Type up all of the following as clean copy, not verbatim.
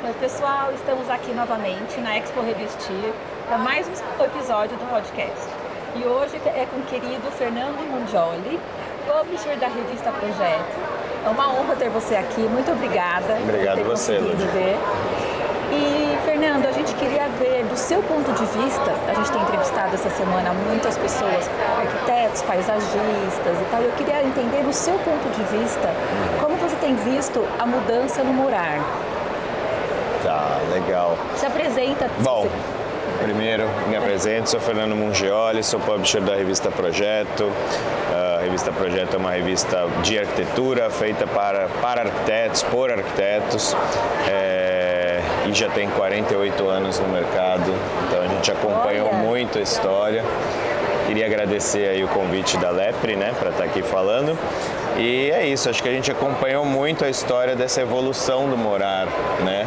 Oi, pessoal, estamos aqui novamente na Expo Revestir para mais um episódio do podcast. E hoje é com o querido Fernando Mungioli, publisher da revista Projeto. É uma honra ter você aqui, muito obrigada. Obrigado por ter você, conseguido ver. E, Fernando, a gente queria ver do seu ponto de vista, a gente tem entrevistado essa semana muitas pessoas, arquitetos, paisagistas e tal, eu queria entender do seu ponto de vista, como você tem visto a mudança no morar. Tá, legal. Se apresenta. Bom, primeiro me apresento, sou Fernando Mungioli, sou publisher da revista Projeto. A revista Projeto é uma revista de arquitetura feita para arquitetos, por arquitetos. E já tem 48 anos no mercado, então a gente acompanhou muito a história. Queria agradecer aí o convite da Lepre, né, para estar aqui falando. E é isso, acho que a gente acompanhou muito a história dessa evolução do morar, né?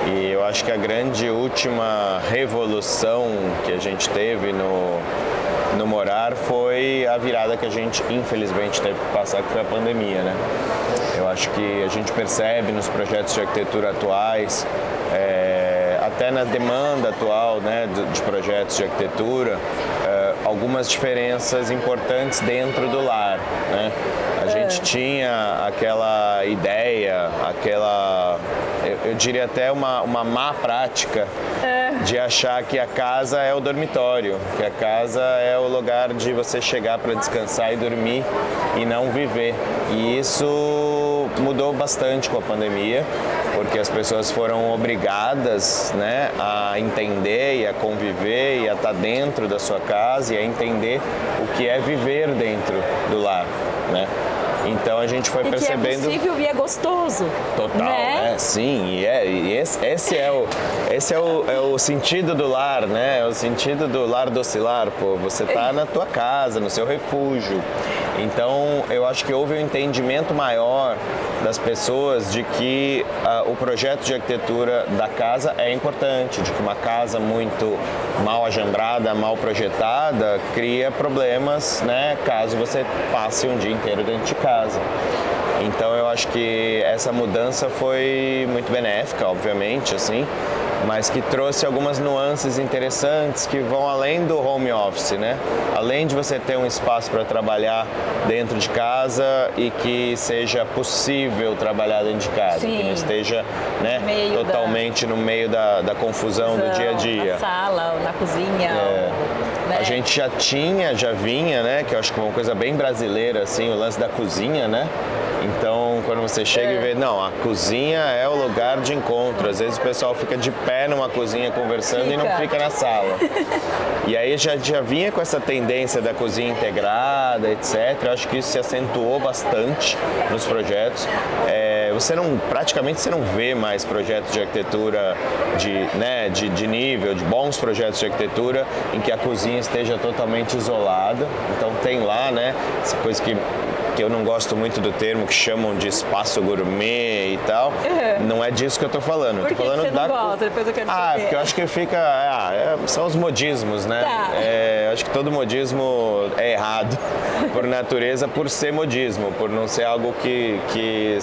E eu acho que a grande última revolução que a gente teve no morar foi a virada que a gente, infelizmente, teve que passar, que foi a pandemia, né? Eu acho que a gente percebe nos projetos de arquitetura atuais, até na demanda atual, né, de projetos de arquitetura, algumas diferenças importantes dentro do lar, né? A gente tinha aquela ideia, eu diria até uma má prática de achar que a casa é o dormitório, que a casa é o lugar de você chegar para descansar e dormir e não viver. E isso mudou bastante com a pandemia, porque as pessoas foram obrigadas, né, a entender e a conviver e a estar dentro da sua casa e a entender o que é viver dentro do lar, né? Então a gente foi percebendo... que é possível e é gostoso. Total, né? Sim, esse é o sentido do lar, né? É o sentido do lar docilar, pô. Você tá na tua casa, no seu refúgio. Então eu acho que houve um entendimento maior das pessoas de que o projeto de arquitetura da casa é importante, de que uma casa muito mal agembrada, mal projetada, cria problemas, né? Caso você passe um dia inteiro dentro de casa. Então eu acho que essa mudança foi muito benéfica, obviamente, assim, mas que trouxe algumas nuances interessantes que vão além do home office, né? Além de você ter um espaço para trabalhar dentro de casa e que seja possível trabalhar dentro de casa, Sim. que não esteja, né, totalmente no meio da confusão do dia a dia. Na sala, na cozinha. Né? A gente já vinha, né, que eu acho que é uma coisa bem brasileira, assim, o lance da cozinha, né? Então, quando você chega e vê, não, a cozinha é o lugar de encontro. Às vezes o pessoal fica de pé numa cozinha conversando e não fica na sala. E aí já vinha com essa tendência da cozinha integrada, etc. Eu acho que isso se acentuou bastante nos projetos. Praticamente você não vê mais projetos de arquitetura de nível, de bons projetos de arquitetura em que a cozinha esteja totalmente isolada. Então tem lá, né, essa coisa que eu não gosto muito do termo, que chamam de espaço gourmet e tal. Não é disso que eu tô falando. Por que você não gosta? Depois eu quero saber. Porque eu acho que são os modismos, né? Tá. Acho que todo modismo é errado por natureza, por ser modismo, por não ser algo que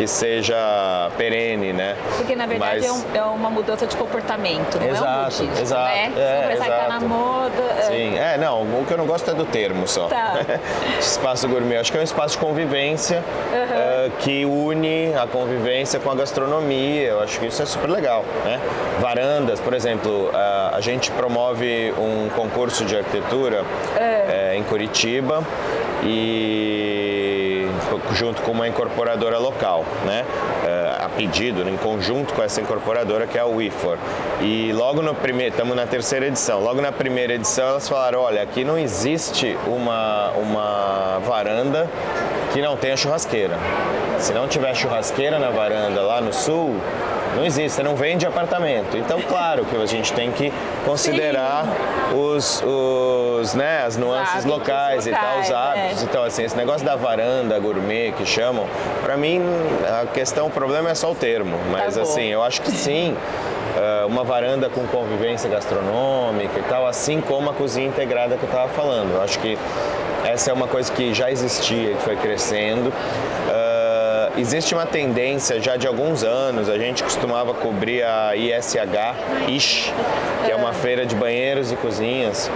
seja perene, né? Porque na verdade é uma mudança de comportamento, não é um modismo, exato, né? Você vai estar na moda. Sim, o que eu não gosto é do termo só. Tá. Espaço gourmet, acho que é um espaço de convivência que une a convivência com a gastronomia. Eu acho que isso é super legal, né? Varandas, por exemplo, a gente promove um concurso de arquitetura em Curitiba e junto com uma incorporadora local, né? A pedido, em conjunto com essa incorporadora que é a WIFOR. E logo no primeiro, estamos na terceira edição, logo na primeira edição elas falaram, olha, aqui não existe uma varanda que não tenha churrasqueira. Se não tiver churrasqueira na varanda lá no sul, não existe, você não vende apartamento. Então, claro que a gente tem que considerar as nuances locais e tal, os hábitos. Então, assim, esse negócio da varanda gourmet que chamam, pra mim, o problema é só o termo. Mas, assim, eu acho que sim, uma varanda com convivência gastronômica e tal, assim como a cozinha integrada que eu estava falando. Eu acho que essa é uma coisa que já existia, que foi crescendo. existe uma tendência já de alguns anos, a gente costumava cobrir a ISH, que é uma feira de banheiros e cozinhas,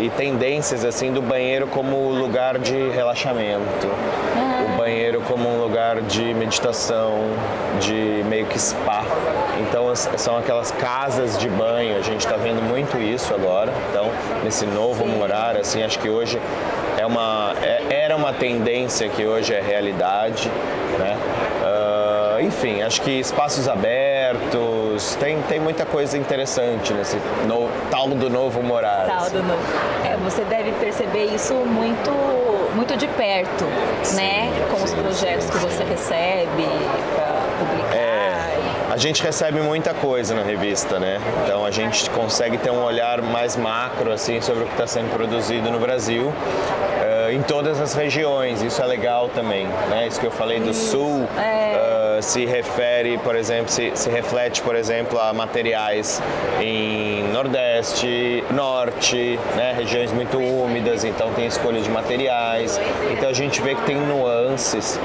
e tendências assim do banheiro como lugar de relaxamento, o banheiro como um lugar de meditação, de meio que spa. Então são aquelas casas de banho, a gente está vendo muito isso agora. Então nesse novo morar, assim, acho que hoje era uma tendência que hoje é realidade, né? Enfim, acho que espaços abertos, tem muita coisa interessante nesse tal do novo morar. Assim. Você deve perceber isso muito de perto, né? Com os projetos que você recebe para publicar. A gente recebe muita coisa na revista, né? Então a gente consegue ter um olhar mais macro assim sobre o que está sendo produzido no Brasil, em todas as regiões. Isso é legal também, né? Isso que eu falei do Sul se refere, por exemplo, se reflete, por exemplo, a materiais em Nordeste, Norte, né? Regiões muito úmidas, então tem escolha de materiais. Então a gente vê que tem nuances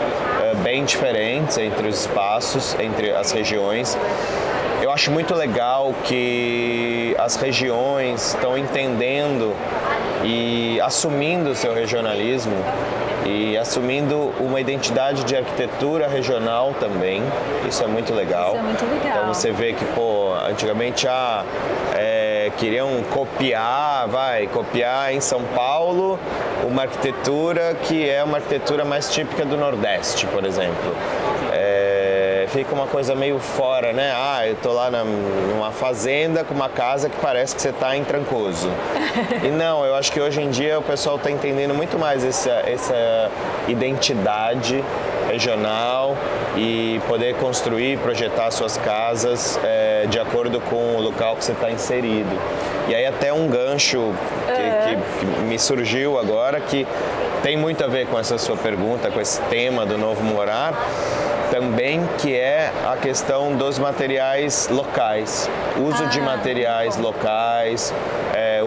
bem diferentes entre os espaços, entre as regiões. Eu acho muito legal que as regiões estão entendendo e assumindo o seu regionalismo e assumindo uma identidade de arquitetura regional também. Isso é muito legal. Isso é muito legal. Então você vê que, antigamente queriam copiar em São Paulo uma arquitetura que é uma arquitetura mais típica do Nordeste, por exemplo. Fica uma coisa meio fora, né? Eu tô lá numa fazenda com uma casa que parece que você tá em Trancoso. E não, eu acho que hoje em dia o pessoal tá entendendo muito mais essa identidade regional e poder construir, projetar suas casas de acordo com o local que você está inserido. E aí até um gancho que me surgiu agora, que tem muito a ver com essa sua pergunta, com esse tema do novo morar, também, que é a questão dos materiais locais, uso de materiais locais,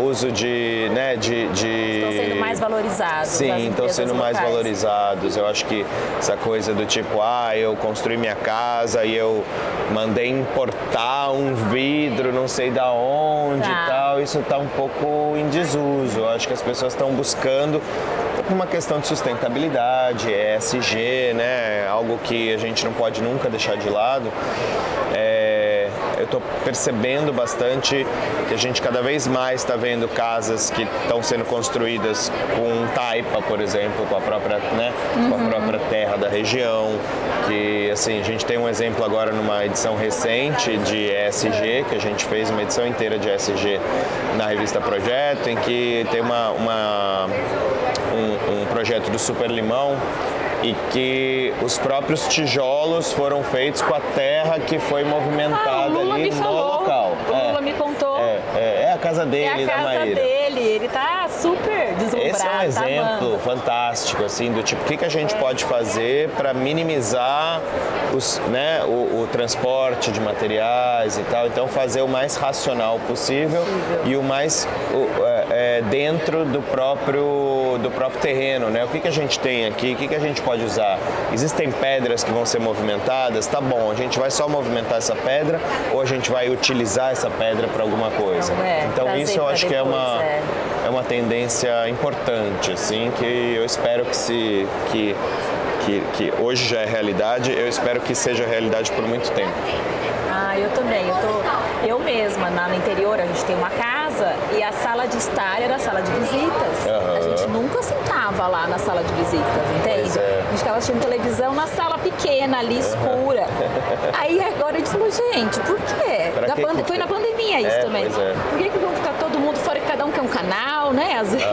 uso de... Estão sendo mais valorizados. Sim, estão sendo mais valorizados. Eu acho que essa coisa do tipo, eu construí minha casa e eu mandei importar um vidro não sei da onde e tal, isso está um pouco em desuso. Eu acho que as pessoas estão buscando uma questão de sustentabilidade, ESG, né? Algo que a gente não pode nunca deixar de lado. Eu estou percebendo bastante que a gente cada vez mais está vendo casas que estão sendo construídas com taipa, por exemplo, com a própria, com a própria terra da região. Que assim, a gente tem um exemplo agora numa edição recente de ESG, que a gente fez uma edição inteira de ESG na revista Projeto, em que tem um projeto do Super Limão, e que os próprios tijolos foram feitos com a terra que foi movimentada ali no local. O Lula me contou. É a casa dele, da Maíra. É a casa dele, ele tá super deslumbrado. Esse é um exemplo fantástico, assim, do tipo, o que a gente pode fazer para minimizar o transporte de materiais e tal. Então, fazer o mais racional possível e o mais dentro do próprio terreno, né? O que a gente tem aqui, o que a gente pode usar? Existem pedras que vão ser movimentadas, tá bom, a gente vai só movimentar essa pedra ou a gente vai utilizar essa pedra para alguma coisa? Então isso eu acho que é uma tendência importante, assim, que eu espero que hoje já é realidade, eu espero que seja realidade por muito tempo. Eu também. Eu mesma, no interior, a gente tem uma casa e a sala de estar era a sala de visitas. A gente nunca sentava lá na sala de visitas, entende? A gente ficava assistindo televisão na sala pequena ali, escura. Aí agora eu disse, gente, por quê? Foi na pandemia isso também. Por que vão ficar todo mundo fora, que cada um quer um canal, né? Às vezes.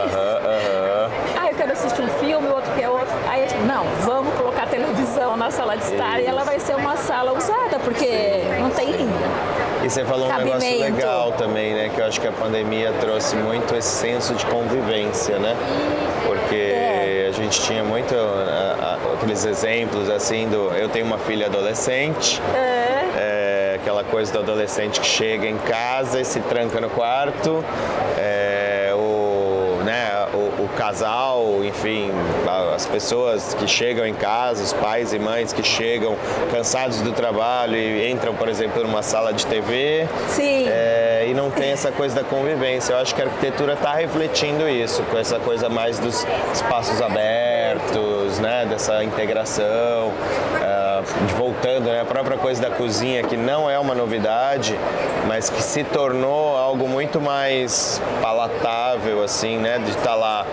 Eu quero assistir um filme, o outro quer outro. Aí eu disse, não, vamos colocar a televisão na sala de estar e ela vai ser uma sala usada, porque não tem E você falou um negócio legal também, né? Que eu acho que a pandemia trouxe muito esse senso de convivência, né? Porque a gente tinha muito aqueles exemplos assim eu tenho uma filha adolescente, aquela coisa do adolescente que chega em casa e se tranca no quarto, o casal, enfim, as pessoas que chegam em casa, os pais e mães que chegam cansados do trabalho e entram, por exemplo, numa sala de TV. Sim. E não tem essa coisa da convivência. Eu acho que a arquitetura está refletindo isso, com essa coisa mais dos espaços abertos, né, dessa integração, voltando, né, a própria coisa da cozinha, que não é uma novidade, mas que se tornou algo muito mais palatável, assim, né, de estar lá,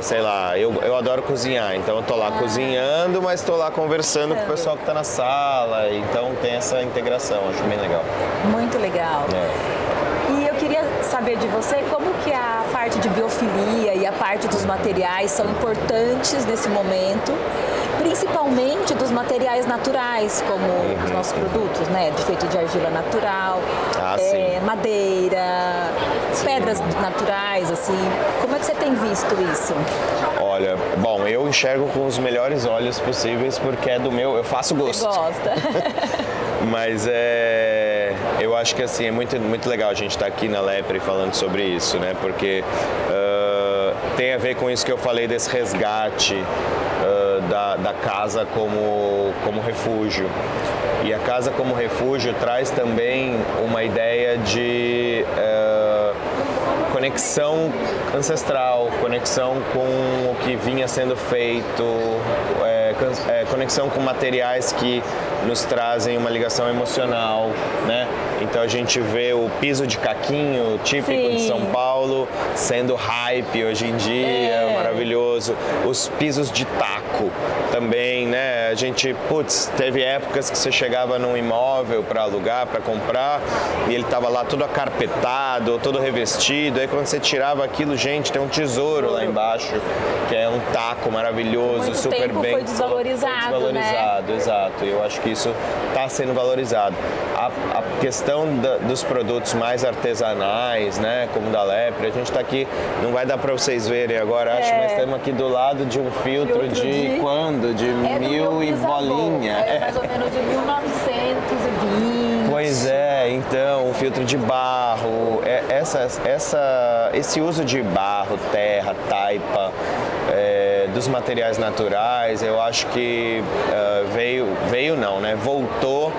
sei lá, eu adoro cozinhar, então eu tô lá cozinhando, mas tô lá conversando com o pessoal que tá na sala, então tem essa integração, acho bem legal. Muito legal. E eu queria saber de você como que a parte de biofilia e a parte dos materiais são importantes nesse momento, principalmente dos materiais naturais, como os nossos produtos, né? Feito de argila natural, madeira, pedras naturais, assim. Como é que você tem visto isso? Olha, bom, eu enxergo com os melhores olhos possíveis porque é do meu, eu faço gosto. Você gosta. Mas eu acho que assim, é muito legal a gente estar aqui na Lepre falando sobre isso, né? Porque tem a ver com isso que eu falei desse resgate da casa como refúgio. E a casa como refúgio traz também uma ideia de conexão ancestral, conexão com o que vinha sendo feito, conexão com materiais que nos trazem uma ligação emocional, né? Então a gente vê o piso de caquinho, típico de São Paulo, sendo hype hoje em dia, maravilhoso. Os pisos de taco também, né? A gente, teve épocas que você chegava num imóvel para alugar, para comprar, e ele tava lá todo acarpetado, todo revestido. Aí quando você tirava aquilo, gente, tem um tesouro lá embaixo, que é um taco maravilhoso, muito super tempo bem. Foi desvalorizado, né? Exato. Eu acho que isso está sendo valorizado. A questão dos produtos mais artesanais, né, como da Lepre, a gente está aqui, não vai dar para vocês verem agora, acho, mas estamos aqui do lado de um filtro de quando? De mil e bolinha. Mais ou menos de 1920. Pois então, um filtro de barro, esse uso de barro, terra, taipa, dos materiais naturais, eu acho que veio não, né? Voltou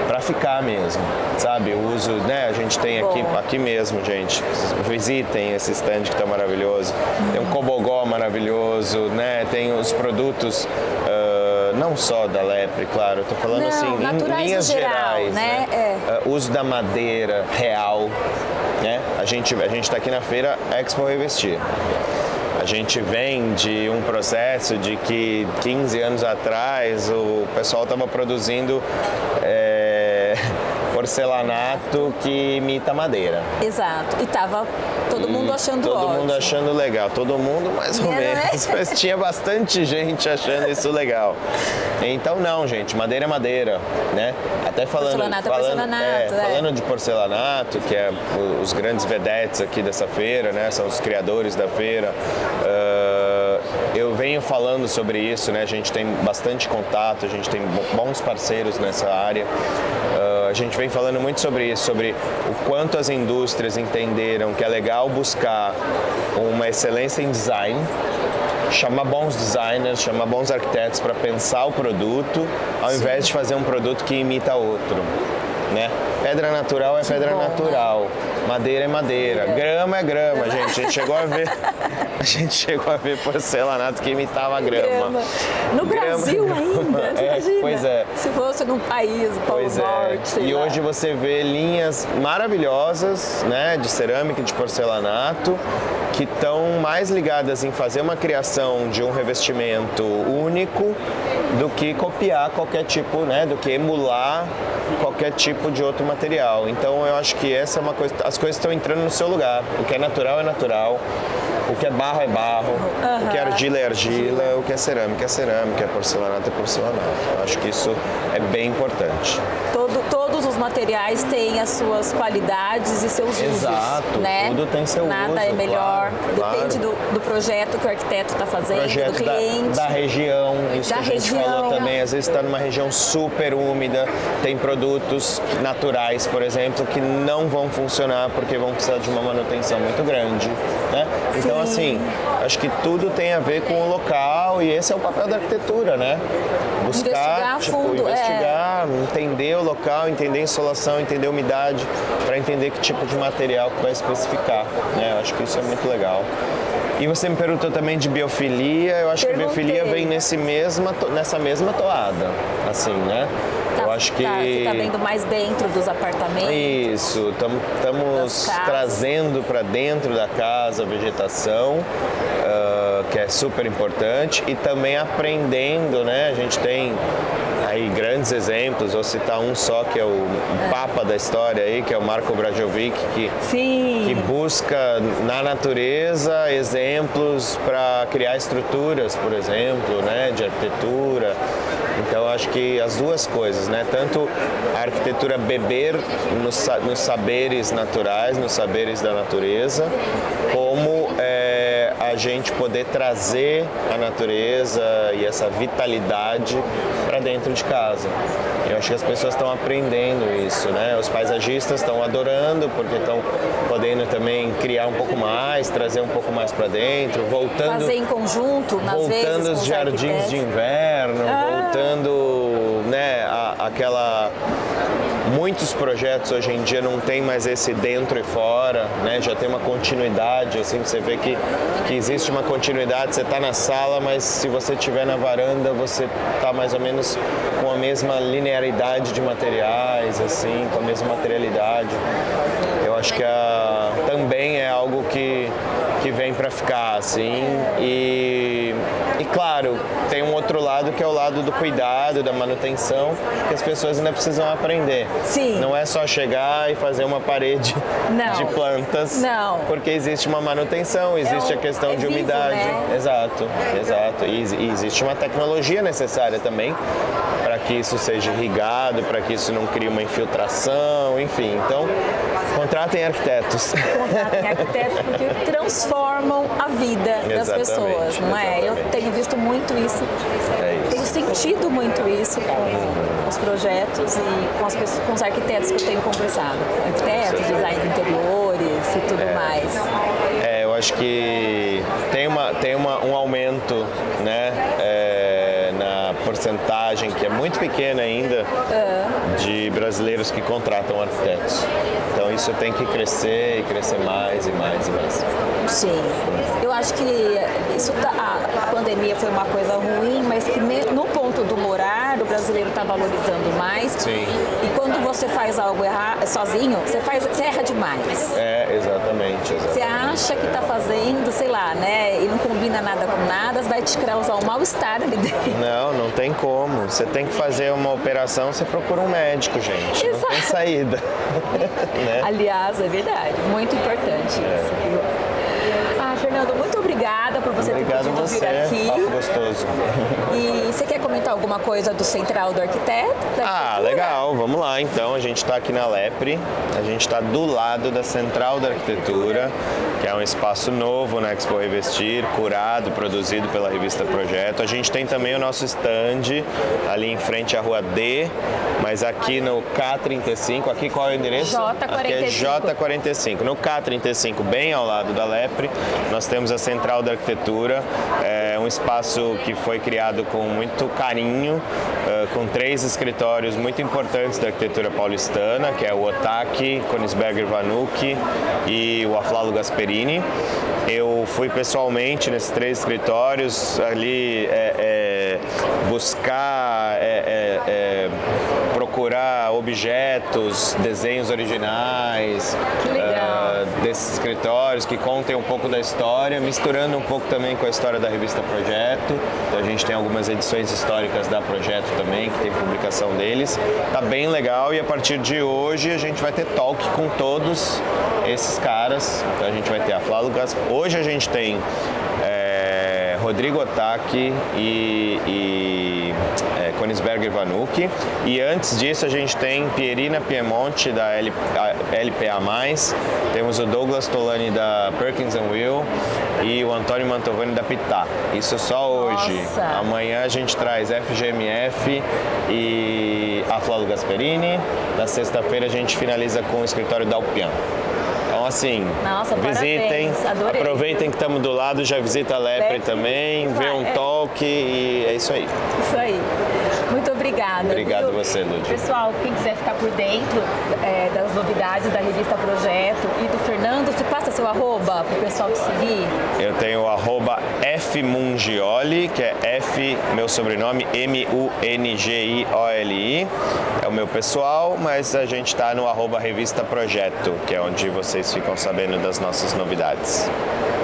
para ficar mesmo, sabe? O uso, né? A gente tem aqui mesmo, gente. Visitem esse stand que tá maravilhoso. Tem um cobogó maravilhoso, né? Tem os produtos não só da Lepre, claro. Eu tô falando em linhas gerais, né? Uso da madeira real, né? A gente tá aqui na feira Expo Revestir. A gente vem de um processo de que 15 anos atrás o pessoal estava produzindo porcelanato que imita madeira. Exato. E tava todo mundo achando ótimo. Todo mundo achando legal. Todo mundo mais ou menos. Mas tinha bastante gente achando isso legal. Então não, gente. Madeira é madeira, né? Até falando de porcelanato, que é os grandes vedetes aqui dessa feira, né? São os criadores da feira. Eu venho falando sobre isso, né? A gente tem bastante contato, a gente tem bons parceiros nessa área. A gente vem falando muito sobre isso, sobre o quanto as indústrias entenderam que é legal buscar uma excelência em design, chamar bons designers, chamar bons arquitetos para pensar o produto, ao invés de fazer um produto que imita outro, né? Pedra natural é pedra natural, madeira é madeira, grama é grama, gente. A gente chegou a ver porcelanato que imitava grama. No Brasil ainda, imagina. Pois é. Se fosse num país, Polo Norte. E hoje você vê linhas maravilhosas, né, de cerâmica e de porcelanato, que estão mais ligadas em fazer uma criação de um revestimento único do que copiar qualquer tipo, né, do que emular qualquer tipo de outro material. Então eu acho que essa é uma coisa, as coisas estão entrando no seu lugar. O que é natural é natural, o que é barro é barro, o que é argila é argila, o que é cerâmica é porcelanato é porcelanato. Eu acho que isso é bem importante. Todos os os materiais têm as suas qualidades e seus usos. Exato, né? tudo tem seu Nada uso, é melhor, claro. Depende do projeto que o arquiteto está fazendo, Projeto do cliente. da região, isso Da que a gente região. falou também, às vezes está numa região super úmida, tem produtos naturais, por exemplo, que não vão funcionar porque vão precisar de uma manutenção muito grande, né? Então, assim, acho que tudo tem a ver com o local e esse é o papel da arquitetura, né? Investigar a fundo, investigar, entender o local, entender a insolação, entender a umidade, para entender que tipo de material que vai especificar, né? Eu acho que isso é muito legal. E você me perguntou também de biofilia, eu acho que a biofilia vem nessa mesma toada, assim, né? Eu acho que... Você está vendo mais dentro dos apartamentos? Isso, estamos trazendo para dentro da casa a vegetação, que é super importante, e também aprendendo, né? A gente tem aí grandes exemplos, vou citar um só, que é o papa da história aí, que é o Marko Brajovic, que busca na natureza exemplos para criar estruturas, por exemplo, né? De arquitetura. Então, acho que as duas coisas, né? Tanto a arquitetura beber nos saberes naturais, nos saberes da natureza, como a gente poder trazer a natureza e essa vitalidade para dentro de casa. Eu acho que as pessoas estão aprendendo isso, né? Os paisagistas estão adorando porque estão podendo também criar um pouco mais, trazer um pouco mais para dentro, fazer em conjunto, nas vezes, voltando os jardins de inverno, voltando, né, muitos projetos hoje em dia não tem mais esse dentro e fora, né? Já tem uma continuidade, assim, você vê que existe uma continuidade, você está na sala, mas se você estiver na varanda, você está mais ou menos com a mesma linearidade de materiais, assim, com a mesma materialidade. Eu acho que também é algo que vem para ficar, assim, e claro, tem um outro lado que é o lado do cuidado, da manutenção, que as pessoas ainda precisam aprender. Sim. Não é só chegar e fazer uma parede de plantas, porque existe uma manutenção, existe a questão de umidade. Né? Exato. E existe uma tecnologia necessária também para que isso seja irrigado, para que isso não crie uma infiltração, enfim. Então, contratem arquitetos. Contratem arquitetos porque transformam a vida das pessoas, não é? Eu tenho visto muito isso, tenho sentido muito isso com os projetos e com os arquitetos que eu tenho conversado. Arquitetos, design de interiores e tudo mais. Eu acho que tem um aumento, né? Na porcentagem, que é muito pequena ainda, de brasileiros que contratam arquitetos. Então isso tem que crescer e crescer mais e mais e mais. Sim. Eu acho que a pandemia foi uma coisa ruim, mas que no ponto do morar, o brasileiro está valorizando mais. Sim. E quando você faz algo sozinho, você erra demais. Exatamente. Você acha que está fazendo, sei lá, né? E não combina nada com nada, vai te causar um mal-estar ali dentro. Não tem como. Você tem que fazer uma operação, você procura um médico, gente. Exato. Não tem saída. Né? Aliás, é verdade. Muito importante isso, viu? Fernando, muito obrigada por você ter podido vir aqui. Papo gostoso. E você quer comentar alguma coisa do Central do Arquiteto? Legal. Vamos lá, então. A gente está aqui na Lepre. A gente está do lado da Central da Arquitetura, que é um espaço novo na Expo Revestir, curado, produzido pela revista Projeto. A gente tem também o nosso stand ali em frente à Rua D, mas aqui no K35. Aqui qual é o endereço? J45. Aqui é J45. No K35, bem ao lado da Lepre, nós temos a Central da Arquitetura, um espaço que foi criado com muito carinho, com 3 escritórios muito importantes da arquitetura paulistana, que é o Otaki, Königsberger Vanucci e o Aflalo Gasperini. Eu fui pessoalmente nesses 3 escritórios ali buscar, procurar objetos, desenhos originais desses escritórios que contem um pouco da história, misturando um pouco também com a história da revista Projeto. Então a gente tem algumas edições históricas da Projeto também, que tem publicação deles. Tá bem legal e a partir de hoje a gente vai ter talk com todos esses caras. Então a gente vai ter a Flávio Gaspar. Hoje a gente tem Rodrigo Otaki e Königsberger Vanucchi. E antes disso a gente tem Pierina Piemonte da LPA+, temos o Douglas Tolani da Perkins & Will e o Antônio Mantovani da Pitá. Isso só hoje. Nossa. Amanhã a gente traz FGMF e a Flávio Gasperini. Na sexta-feira a gente finaliza com o escritório da Alpian. Então, assim, Nossa, visitem, parabéns, adorei. aproveitem que estamos do lado, já visita a Lepre também, vê um talk e é isso aí. Isso aí. Muito obrigada. Obrigado viu? você, Lud. Pessoal, quem quiser ficar por dentro das novidades da revista Projeto e do Fernando, você passa seu arroba para o pessoal te seguir? Eu tenho o arroba fmungioli, que é F, meu sobrenome, M-U-N-G-I-O-L-I. É o meu pessoal, mas a gente está no arroba Revista Projeto, que é onde vocês ficam sabendo das nossas novidades.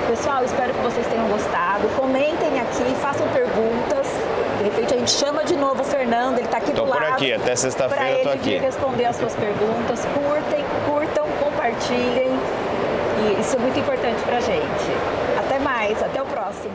Pessoal, espero que vocês tenham gostado. Comentem aqui, façam perguntas. De repente a gente chama de novo o Fernando, ele está aqui do lado. Tô por aqui, até sexta-feira eu tô aqui. Para ele vir responder as suas perguntas. Curtam, compartilhem. E isso é muito importante pra gente. Até mais, até o próximo.